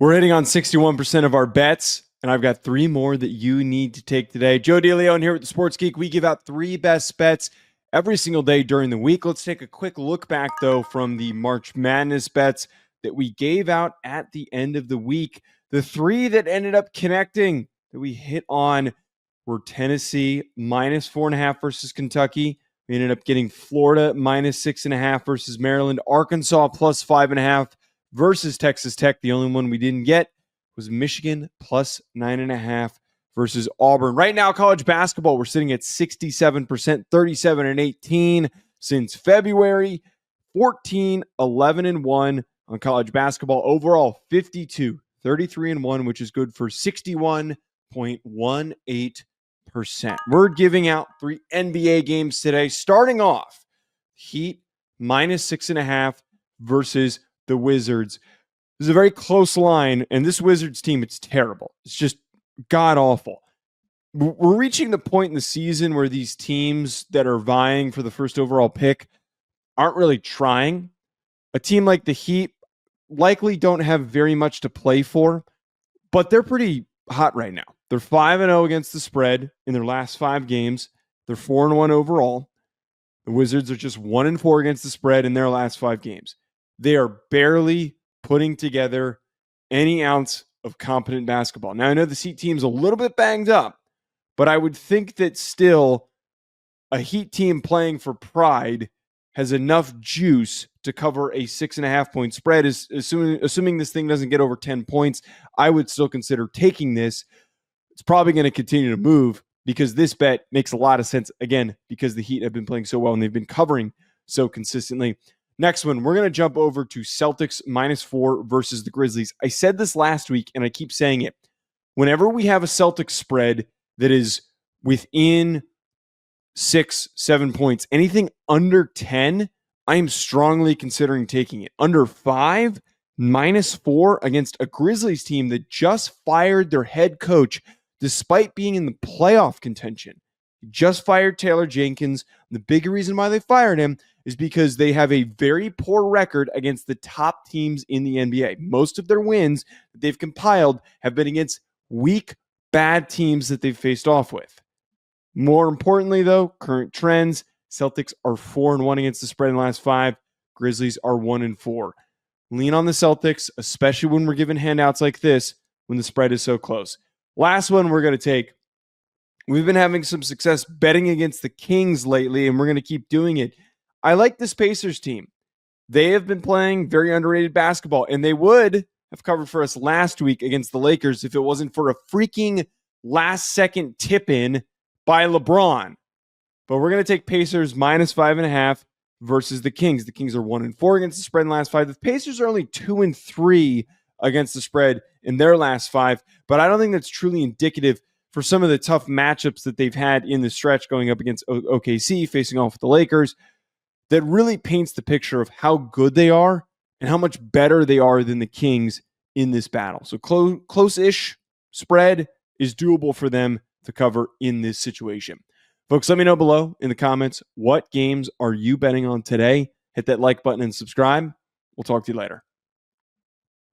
We're hitting on 61% of our bets, and I've got three more that you need to take today. Joe DeLeon here with the Sports Geek. We give out three best bets every single day during the week. Let's take a quick look back, though, from the March Madness bets that we gave out at the end of the week. The three that ended up connecting that we hit on were Tennessee minus 4.5 versus Kentucky. We ended up getting Florida minus 6.5 versus Maryland. Arkansas plus 5.5 versus Texas Tech. The only one we didn't get was Michigan plus 9.5 versus Auburn. Right now, college basketball, we're sitting at 67%, 37 and 18 since February, 14, 11 and 1 on college basketball. Overall, 52, 33 and 1, which is good for 61.18%. We're giving out three NBA games today. Starting off, Heat minus 6.5 versus the Wizards. This is a very close line, and this Wizards team, it's terrible. It's just god-awful. We're reaching the point in the season where these teams that are vying for the first overall pick aren't really trying. A team like the Heat likely don't have very much to play for, but they're pretty hot right now. They're 5-0 against the spread in their last 5 games. They're 4-1 overall. The Wizards are just 1-4 against the spread in their last 5 games. They are barely putting together any ounce of competent basketball. Now, I know the Heat team's a little bit banged up, but I would think that still a Heat team playing for pride has enough juice to cover a 6.5-point spread. Assuming this thing doesn't get over 10 points, I would still consider taking this. It's probably going to continue to move because this bet makes a lot of sense, again, because the Heat have been playing so well and they've been covering so consistently. Next one, we're going to jump over to Celtics minus 4 versus the Grizzlies. I said this last week, and I keep saying it. Whenever we have a Celtics spread that is within 6, 7 points, anything under 10, I am strongly considering taking it. Under 5, minus 4 against a Grizzlies team that just fired their head coach despite being in the playoff contention. Just fired Taylor Jenkins. The big reason why they fired him is because they have a very poor record against the top teams in the NBA. Most of their wins that they've compiled have been against weak, bad teams that they've faced off with. More importantly, though, current trends, Celtics are 4-1 against the spread in the last 5. Grizzlies are 1-4. Lean on the Celtics, especially when we're given handouts like this, when the spread is so close. Last one we're going to take. We've been having some success betting against the Kings lately, and we're going to keep doing it. I like this Pacers team. They have been playing very underrated basketball, and they would have covered for us last week against the Lakers if it wasn't for a freaking last-second tip-in by LeBron. But we're going to take Pacers minus 5.5 versus the Kings. The Kings are 1-4 against the spread in the last 5. The Pacers are only 2-3 against the spread in their last 5, but I don't think that's truly indicative for some of the tough matchups that they've had in the stretch going up against OKC, facing off with the Lakers. That really paints the picture of how good they are and how much better they are than the Kings in this battle. So close-ish spread is doable for them to cover in this situation. Folks, let me know below in the comments, what games are you betting on today? Hit that like button and subscribe. We'll talk to you later.